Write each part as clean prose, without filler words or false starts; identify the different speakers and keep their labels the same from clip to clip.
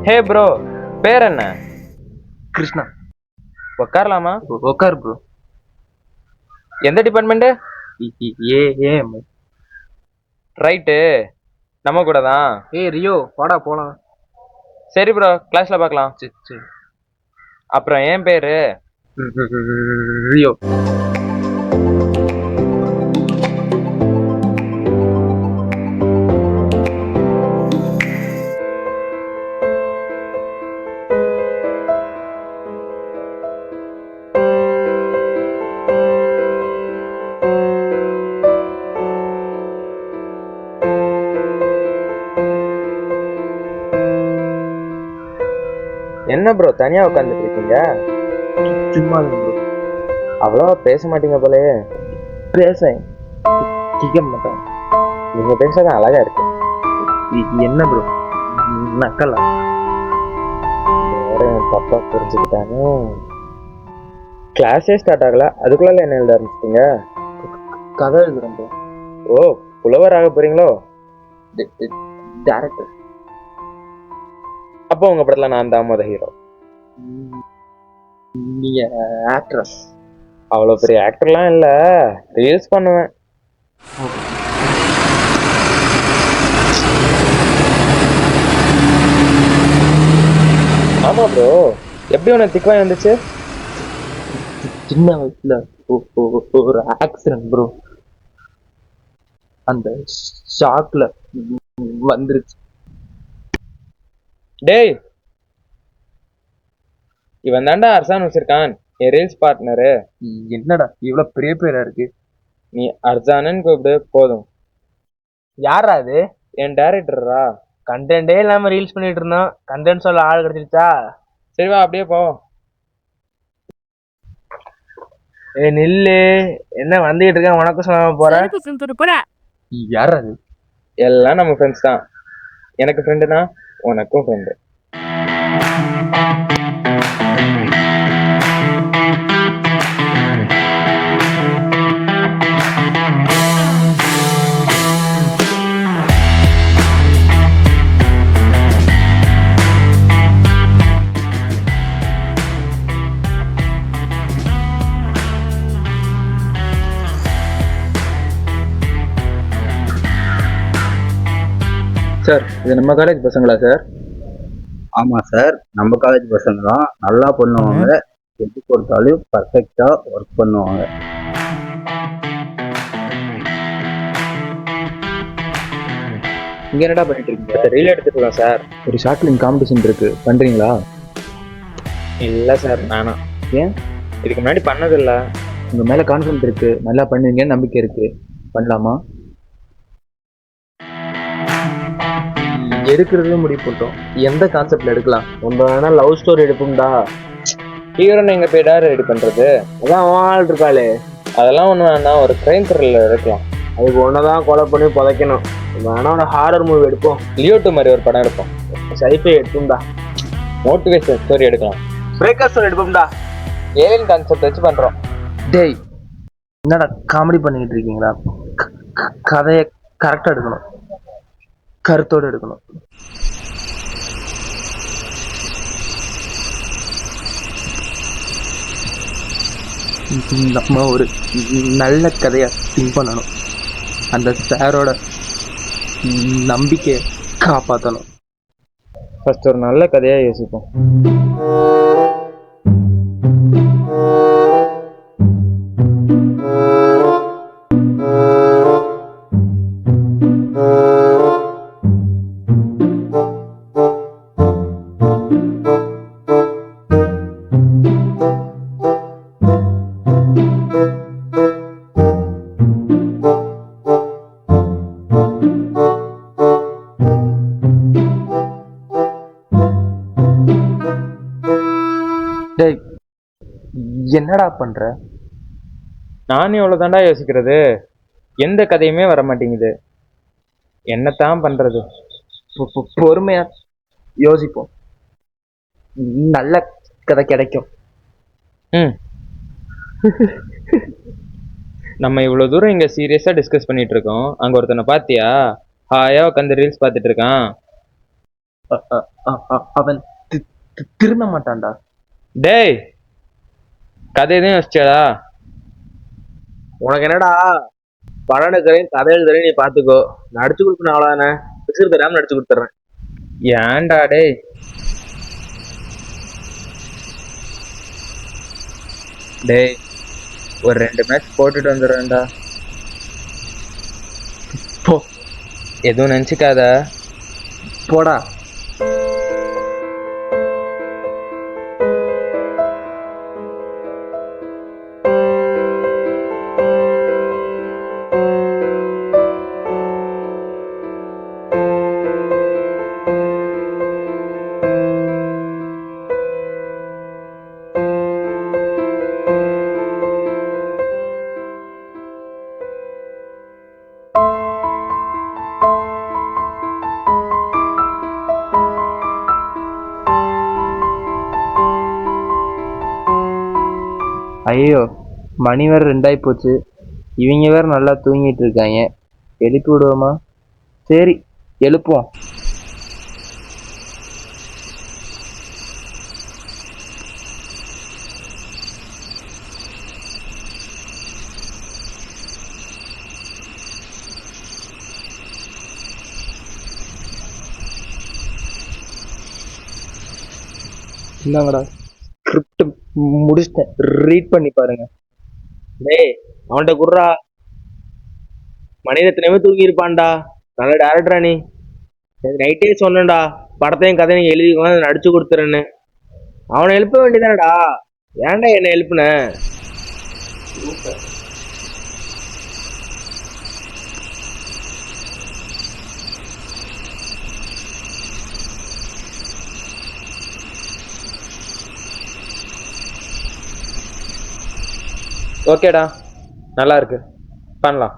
Speaker 1: ஹே bro, பேர் என்ன?
Speaker 2: Krishna.
Speaker 1: உட்காரலாமா?
Speaker 2: உக்கார் bro.
Speaker 1: எந்த டிபார்ட்மெண்ட்?
Speaker 2: ஏஎம்.
Speaker 1: ரைட்டு, நம்ம கூட தான்.
Speaker 2: ரியோ வாடா போலாம்.
Speaker 1: சரி ப்ரோ, கிளாஸ்ல பார்க்கலாம்.
Speaker 2: சரி.
Speaker 1: அப்புறம் என் பேரு
Speaker 2: ரியோ.
Speaker 1: என்ன ப்ரோ தனியா உட்காந்துட்டு இருக்கீங்க?
Speaker 2: சும்மா ப்ரோ.
Speaker 1: அவ்வளவா பேச மாட்டீங்க போலயே.
Speaker 2: பேச கேட்க மாட்டேன்.
Speaker 1: நீங்க பேசுறது அழகா இருக்கு.
Speaker 2: என்ன ப்ரோ நக்கலா?
Speaker 1: வேற தப்பா புரிஞ்சுக்கிட்டானே. கிளாஸே ஸ்டார்ட் ஆகல, அதுக்குள்ள என்ன எழுத ஆரம்பிச்சிட்டீங்க?
Speaker 2: கதை எழுதுறேன் ப்ரோ.
Speaker 1: ஓ, புலவர் ஆக போறீங்களோ?
Speaker 2: டேரக்டர்.
Speaker 1: அப்போ உங்க படத்துல நான் தான் மொத ஹீரோ.
Speaker 2: நீங்க ஆக்ட்ரஸ்.
Speaker 1: அவ்வளோ பெரிய ஆக்டர்லாம் இல்லை, ரீல்ஸ் பண்ணுவேன். ஆமா ப்ரோ, எப்படி உனக்கு திக்வாய் வந்துச்சு?
Speaker 2: சின்ன வயசுல ஒரு ஆக்சிடென்ட் ப்ரோ. அந்த ஷாக்ல வந்துருச்சு.
Speaker 1: டேய், இவன் தாண்டா அர்சான் வச்சிருக்கான், என் ரீல்ஸ் பார்ட்னரு.
Speaker 2: என்னடா இவ்வளவு பெரிய பேரா இருக்கு?
Speaker 1: நீ அர்சானன்னு கூப்பிடு போதும்.
Speaker 2: யாரா அது?
Speaker 1: என் டைரக்டரா.
Speaker 2: கண்டென்ட்டே இல்லாம ரீல்ஸ் பண்ணிட்டு இருந்தோம், கண்டென்ட் சொல்ல ஆள் கிடைச்சிருச்சா?
Speaker 1: சரி வா அப்படியே போ.
Speaker 2: நில்லு, என்ன வந்துகிட்டு இருக்க? உனக்கும் சொல்லாம போற? யாரா அது?
Speaker 1: எல்லாம் நம்ம ஃப்ரெண்ட்ஸ் தான். எனக்கு ஃப்ரெண்டுனா உனக்கும் ஃப்ரெண்டு. சார், இது நம்ம காலேஜ் பசங்களா சார்?
Speaker 3: ஆமாம் சார், நம்ம காலேஜ் பசங்க தான். நல்லா பண்ணுவாங்க, எது கொடுத்தாலும் பர்ஃபெக்டாக ஒர்க் பண்ணுவாங்க.
Speaker 1: இங்கே என்னடா பண்ணிட்டு இருக்கீங்க? ரீல் எடுத்துக்கலாம் சார்.
Speaker 2: ஒரு ஷார்ட் ஃபிலிம் காம்படிஷன் இருக்கு, பண்றீங்களா?
Speaker 1: இல்லை சார், வேணாம்.
Speaker 2: ஏன்?
Speaker 1: இதுக்கு முன்னாடி பண்ணதில்லை.
Speaker 2: உங்க மேல கான்ஃபிடன்ஸ் இருக்கு, நல்லா பண்ணுவீங்கன்னு நம்பிக்கை இருக்கு. பண்ணலாமா? எடுக்கிறது முடிவு போட்டோம். எந்த கான்செப்ட்ல எடுக்கலாம்? நம்ம வேணா லவ் ஸ்டோரி எடுப்போம்டா.
Speaker 1: ஹீரோன்னு எங்க போய் டேரக்டர் ரெடி பண்றது?
Speaker 2: அதான் ஆள் இருக்காளே.
Speaker 1: அதெல்லாம் ஒண்ணு வேணாம், ஒரு கிரைம் த்ரில்லர் எடுக்கலாம்.
Speaker 2: அதுக்கு ஒன்னதான் கொலை பண்ணி புதைக்கணும். வேணா ஒரு ஹாரர் மூவி எடுப்போம்.
Speaker 1: லியோ 2 மாதிரி ஒரு படம் எடுப்போம்.
Speaker 2: சைஃபை எடுப்போம்டா.
Speaker 1: மோட்டிவேஷன் ஸ்டோரி எடுக்கலாம்.
Speaker 2: பிரேக்கர் ஸ்டோரி எடுப்போம்டா.
Speaker 1: ஏலியன் கான்செப்ட் வச்சு பண்றோம்.
Speaker 2: டேய், என்னடா காமெடி பண்ணிக்கிட்டு இருக்கீங்களா? கதையை கரெக்டா எடுக்கணும், கருத்தோடு எடுக்கணும். நம்ம ஒரு நல்ல கதையை திங்க் பண்ணணும். அந்த சாரோட நம்பிக்கையை காப்பாற்றணும்.
Speaker 1: ஃபர்ஸ்ட் ஒரு நல்ல கதையா யோசிப்போம்.
Speaker 2: டேய், என்னடா பண்ற?
Speaker 1: நானும் எவ்வளவு தாண்டா யோசிக்கிறது, எந்த கதையுமே வர மாட்டேங்குது. என்னத்தான் பண்றது?
Speaker 2: பொறுமையா யோசிப்போம், நல்ல கதை கிடைக்கும்.
Speaker 1: நம்ம இவ்வளவு தூரம் இங்க சீரியஸா டிஸ்கஸ் பண்ணிட்டு இருக்கோம், அங்க ஒருத்தனை பாத்தியா? ஹாயா உட்காந்து ரீல்ஸ் பார்த்துட்டு இருக்கான்.
Speaker 2: அவன் திருந்த மாட்டான்டா.
Speaker 1: டேய், கதை எதுவும் யோசிச்சாடா?
Speaker 4: உனக்கு என்னடா படம் எடுக்கிறேன் கதை எழுதுறேன் நீ பாத்துக்கோ. நடிச்சு கொடுக்கணும் அவ்வளோதானே. பிக்சர் தராம நடிச்சு கொடுத்துட்றேன்.
Speaker 1: ஏன்டா டேய்? டேய், ஒரு 2 மேட்ச் போட்டுட்டு வந்துடுறேன்டா.
Speaker 2: போ
Speaker 1: எதுவும் நினச்சிக்காத.
Speaker 2: போடா. ஐயோ, மணி வேறு 2 போச்சு. இவங்க வேற நல்லா தூங்கிட்டு இருக்காங்க. எழுப்பி விடுவோமா? சரி, எழுப்புவோம். இந்தாங்கடா, ஸ்கிரிப்ட் முடிச்சிட்டேன். ரீட் பண்ணி பாருங்க.
Speaker 4: டேய், அவன்கிட்ட குடுறா. மணிரத்னமே தூங்கி இருப்பான்டா. நல்ல டேரக்டரா நீ. நைட்டே சொன்னேன்டா, படத்தையும் கதையும் நீங்க எழுதிக்கோங்க, நடிச்சு கொடுத்துறேன்னு. அவனை எழுப்ப வேண்டியதானடா. ஏன்டா என்ன எழுப்புன?
Speaker 1: ஓகேடா, நல்லா இருக்கு, பண்ணலாம்.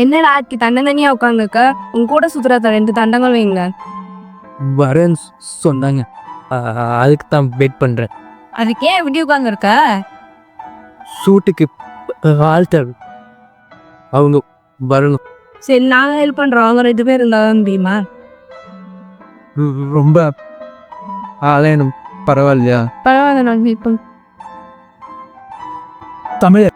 Speaker 5: என்னடா ஆக்கி தண்டனையா உட்காந்துருக்க? உன் கூட சுத்துறத 2 தண்டங்கள் வைங்க.
Speaker 6: வரேன்னு சொன்னாங்க, அதுக்கு தான் வெயிட் பண்ணுறேன்.
Speaker 5: அதுக்கு ஏன் இப்படி உட்காந்துருக்க?
Speaker 6: ஷூட்டுக்கு ஆல்டர் அவங்க வரணும்.
Speaker 5: சரி, நாங்க ஹெல்ப் பண்றோம். அவங்க 2 பேர் இருந்தாலும் முடியுமா?
Speaker 6: ரொம்ப ஆலயனும் பரவாயில்லையா?
Speaker 5: பரவாயில்ல, நான் ஹெல்ப் பண்ண.
Speaker 6: தமிழ்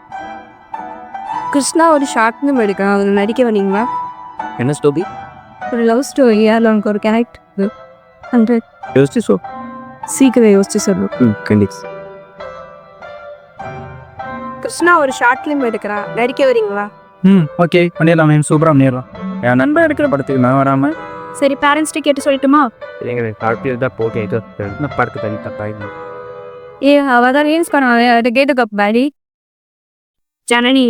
Speaker 5: கிருஷ்ணா ஒரு ஷார்ட் ஃபிலிம் எடுக்கிறோம், அதில் நடிக்க வரீங்களா?
Speaker 6: என்ன ஸ்டோரி?
Speaker 5: ஒரு லவ் ஸ்டோரி. அதில் உனக்கு ஒரு கேரக்டர் 100.
Speaker 6: யோசிச்சு
Speaker 5: சீக்கிரம் யோசிச்சு சொல்லு.
Speaker 6: கண்டிப்பாக.
Speaker 5: கிருஷ்ணா ஒரு ஷார்ட் ஃபிலிம் எடுக்கிறா, நடிக்க வரீங்களா?
Speaker 6: ஓகே, பண்ணிடலாம் மேம். சூப்பராக பண்ணிடலாம். என் நண்பன் எடுக்கிற படத்துக்கு நான் வராமல்.
Speaker 5: சரி, பேரண்ட்ஸ்ட்டு கேட்டு சொல்லட்டுமா?
Speaker 6: எங்கள் தான் போகே படத்துக்கு தனி தப்பாக.
Speaker 5: அவள் தான் ரீல்ஸ் பண்ணாலே, அதை கேட்டுக்க பாடி. ஜனனி,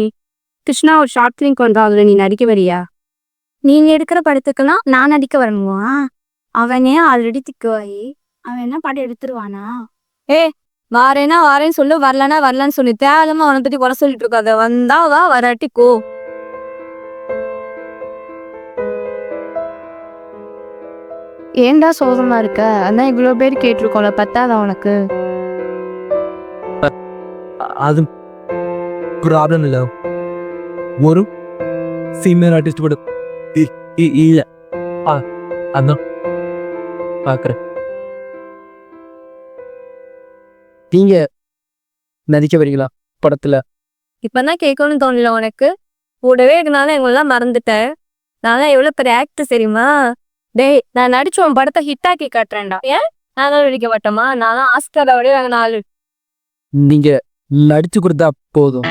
Speaker 5: கிருஷ்ணா ஒரு ஷார்ட் ஃபிலிம் கொண்டா, அதில் நீ நடிக்க வரியா?
Speaker 7: நீங்க எடுக்கிற படத்துக்கெல்லாம் நான் நடிக்க வரணுமா? அவனே ஆல்ரெடி திக்குவாயி, அவன் என்ன படம் எடுத்துருவானா?
Speaker 5: வாரேன்னா வாரேன்னு சொல்லு, வரலன்னா வரலன்னு சொல்லி தேவையில்லாம அவனை பத்தி குறை சொல்லிட்டு இருக்காத. வந்தா வா, வராட்டி கோ. ஏன்டா சோகமா இருக்க? அதான் இவ்வளோ பேர் கேட்டிருக்கோம்ல, பத்தாதா உனக்கு?
Speaker 6: அது ப்ராப்ளம் இல்லை. ஒரு சீனியர் ஆர்டிஸ்ட் கூட இல்லை. அதான் பார்க்குறேன். நீங்க நடிக்க வரீங்களா படத்துல?
Speaker 5: இப்பதான் கேட்கணும்னு தோணல உனக்கு? கூடவே இருந்தாலும் எங்களெல்லாம் மறந்துட்டேன். நான் எவ்வளவு பெரிய ஆக்டர் தெரியுமா? டேய், நான் நடிச்சு உன் படத்தை ஹிட்டாக்கி காட்டுறேன்டா. ஏன் நான் தான் நடிக்க மாட்டோமா? நான் தான் ஆஸ்கரை விட நாங்கள் 4.
Speaker 6: நீங்க நடிச்சு கொடுத்தா போதும்.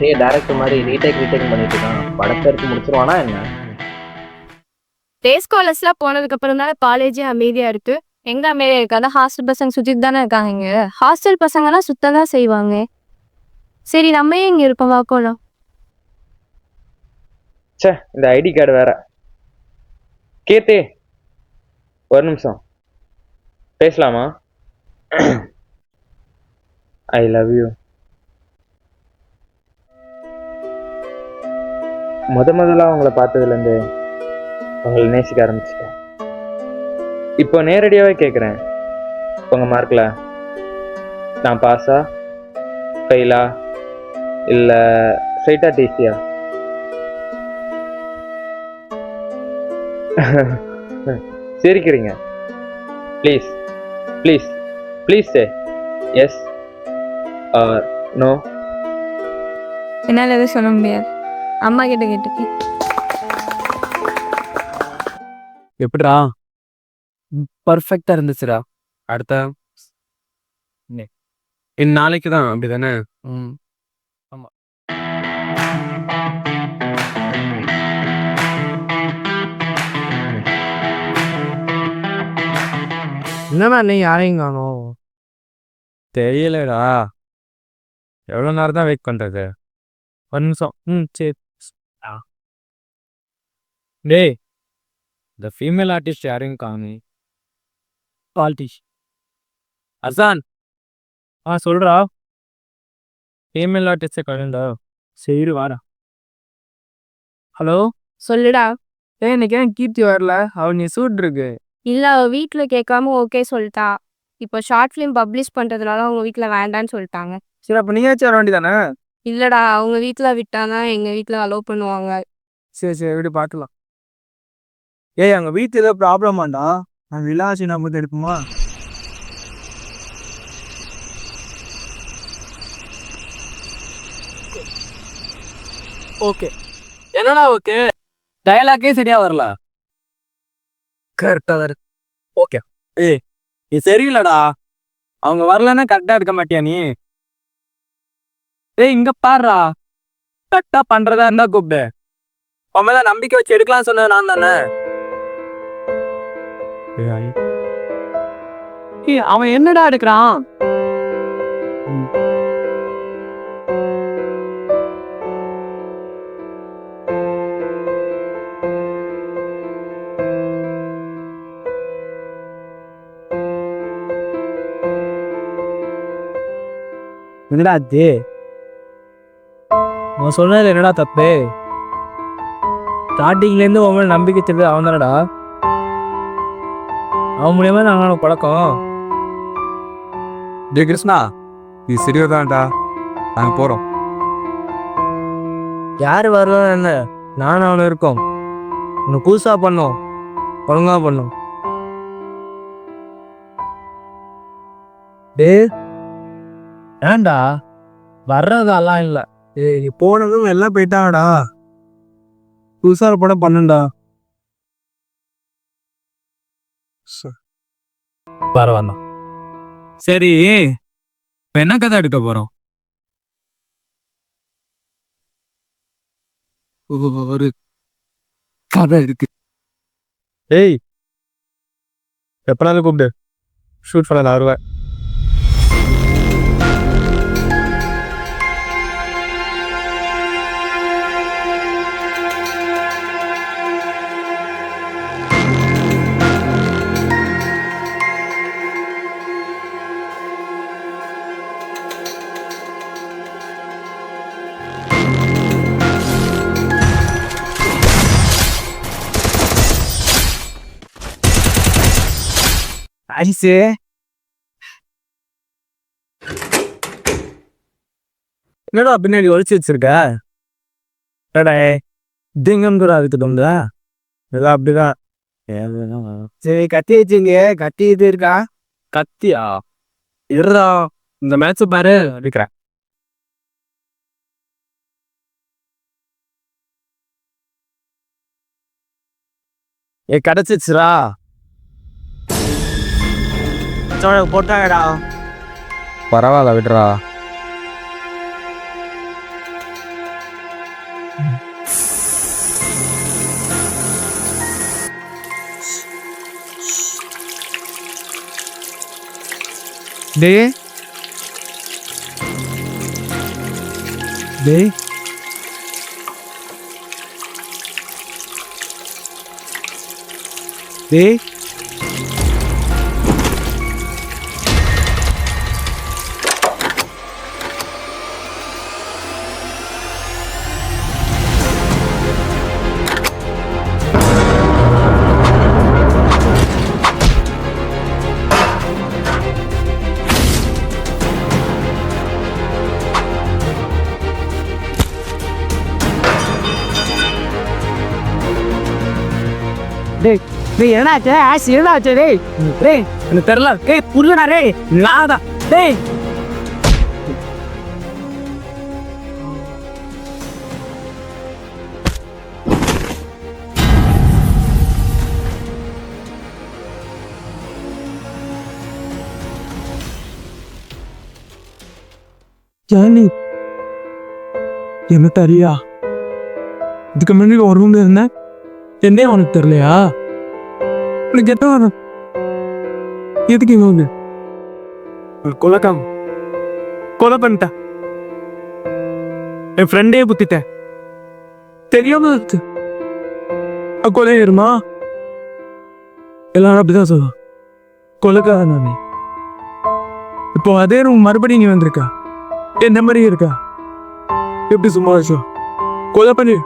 Speaker 2: அப்படியே டேரக்டர் மாதிரி ரீடேக் பண்ணிட்டு இருக்கான். படத்தை எடுத்து முடிச்சிருவானா என்ன?
Speaker 5: டேஸ் காலர்ஸ்லாம் போனதுக்கு அப்புறம் தானே காலேஜே அமைதியா இருக்கு. எங்க அமைதியா இருக்காது? ஹாஸ்டல் பசங்க சுத்திட்டு தானே இருக்காங்க. இங்க ஹாஸ்டல் பசங்கலாம் சுத்த தான் செய்வாங்க. சரி நம்ம ஏன் இங்க இருப்போம், வா போலாம்.
Speaker 1: ச்சே, இந்த ஐடி கார்டு வேற. கீர்த்தி, ஒரு நிமிஷம் பேசலாமா? I love you. முதல்ல உங்களை பார்த்ததுலேருந்து உங்களை நேசிக்க ஆரம்பிச்சிட்டேன். இப்போ நேரடியாகவே கேட்குறேன், உங்கள் மார்க்கில் நான் பாஸா ஃபெயிலா இல்லை ஸ்ட்ரைட்டாக டிசியா? சிரிக்கிறீங்க. Please please please say yes or no.
Speaker 5: என்னால் எதுவும் சொல்ல முடியாது. அம்மா கிட்ட கேட்டு
Speaker 6: எப்படிடா? பர்ஃபெக்டா இருந்துச்சுடா. அடுத்த நாளைக்கு தான் அப்படிதானே? ஆமா. என்னமா நீ யாரையும் காணோம்? தெரியலடா. எவ்வளோ நேரம் தான் வெயிட் பண்றது? ஒரு நிமிஷம். சரி. டேய், இந்த ஃபீமேல் ஆர்டிஸ்ட் யாரையும் காணி. ஆர்டிஸ்ட் அசான். சொல்றா. ஃபீமேல் ஆர்டிஸ்டே கலண்டா. சரி வாடா. ஹலோ
Speaker 5: சொல்லுடா.
Speaker 6: இன்னைக்கு ஏன் கீர்த்தி வரல? அவள் நீ சூட் இருக்கு.
Speaker 5: இல்லை, அவள் வீட்டில் கேட்காம ஓகே சொல்லிட்டா. இப்போ ஷார்ட் ஃபிலிம் பப்ளிஷ் பண்ணுறதுனால அவங்க வீட்டில் வேண்டான்னு சொல்லிட்டாங்க.
Speaker 6: சரி, அப்போ நீயாச்சும் வர வேண்டியதானே?
Speaker 5: இல்லைடா, அவங்க வீட்டில் விட்டாதான் எங்கள் வீட்டில் அலோவ் பண்ணுவாங்க.
Speaker 6: சரி எப்படி பார்க்கலாம். ஏய், அங்கே வீட்டில் ஏதோ ப்ராப்ளமாண்டா. நான் விலாசி நம்ம எடுப்போமா? ஓகே. என்னடா ஓகே? டயலாக்கே சரியா வரல. கரெக்டாக தான் இருக்கு. ஓகே. ஏய், நீ சரியில்லடா. அவங்க வரலன்னா கரெக்டாக இருக்க மாட்டியா நீ? ஏய், இங்க பாருடா. கரெக்டாக பண்றதா இருந்தா கூப்பிடு. உண்மைதான் நம்பிக்கை வச்சு எடுக்கலாம் சொன்ன நான் தானே. அவன் என்னடா எடுக்கிறான்? என்னடா அது? நான் சொன்னதுல என்னடா தப்பு? ஸ்டார்டிங்லேருந்து உன் மேலே நம்பிக்கை தெரிஞ்சது அவன் தானடா. அவன் மூலியமா நாங்கள் பழக்கம். டே கிருஷ்ணா, நீ சரியாதான்டா. நாங்கள் போகிறோம். யார் வரலாம் என்ன? நானும் அவனை இருக்கோம். உன்னை புதுசாக பண்ணோம், ஒழுங்காக பண்ணோம். டே ஏன்டா வர்றதெல்லாம் இல்லை. நீ போனதும் எல்லாம் போயிட்டாங்கடா. புதுசாக படம் பண்ணுண்டா. பரவாயில்ல. சரி, இப்போ என்ன கதை எடுக்க போகிறோம்? ஒரு கதை இருக்கு. ஏய், எப்பனாலும் கூப்பிடு. ஷூட் பண்ண நான் வருவேன். ஐசே, என்னடா பின்னாடி ஒழிச்சு வச்சிருக்க? திங்கம் கூட அதுக்கு தோணுதா? எல்லாம் அப்படிதான். சரி, கத்தி வச்சுங்க. கத்தி இது இருக்கா? கத்தியா? இருடா, இந்த மேட்ச் பாரு அடிக்கிறேன். கிடைச்சிச்சுரா. போட்டாங்கடா. பரவாயில்ல, விடுறா. டேய் டேய் டேய் டேய் டேய் என்னாச்சு ஆஸ் என்னாச்சு டேய் டேய் எனக்கு தெரியல டேய் புரியல டேய் நாதா டேய் ஜானி என்ன தெரியா இதுக்கு முன்னாடி ஒரு ரூம்ல இருந்தேன் என்ன உனக்கு தெரியலையா உனக்கு எத்தனை வரும் எதுக்கு இங்க வந்து கொலைக்காம கொலை பண்ணிட்டேன் என் ஃப்ரெண்டே புத்திட்டேன் தெரியாம இருக்கு கொலை ஏறுமா எல்லாரும் அப்படிதான் சொல்லுவோம் கொலைக்காக நானே இப்போ அதே ரூம் மறுபடியும் நீ வந்திருக்கா என்ன மாதிரி இருக்கா எப்படி சும்மா வச்சோம் கொலை பண்ணி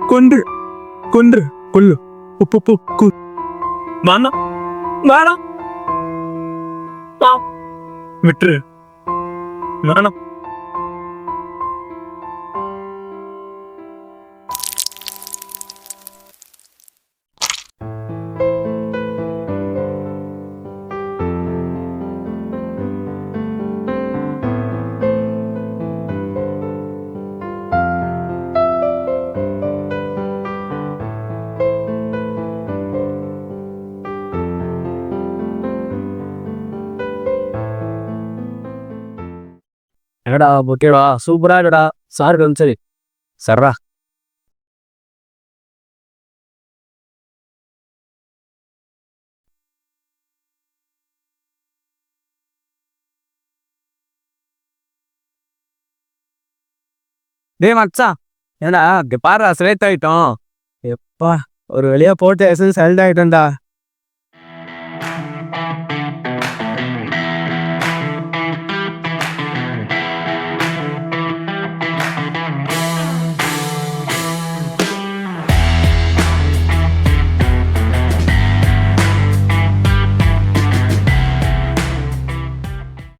Speaker 6: கொன்று கொன்று கொல்லு உப்பு வேணாம் வேணாம் விட்டுரு வேணாம் என்னடா ஓகேடா சூப்பரா இல்லடா சார் சரி சர்ரா டேய் மச்சான் என்னடா இங்க பாரு செலக்ட் ஆயிட்டோம் எப்பா ஒரு வழியா போட்டு எசன் செலக்ட் ஆயிட்டோம்டா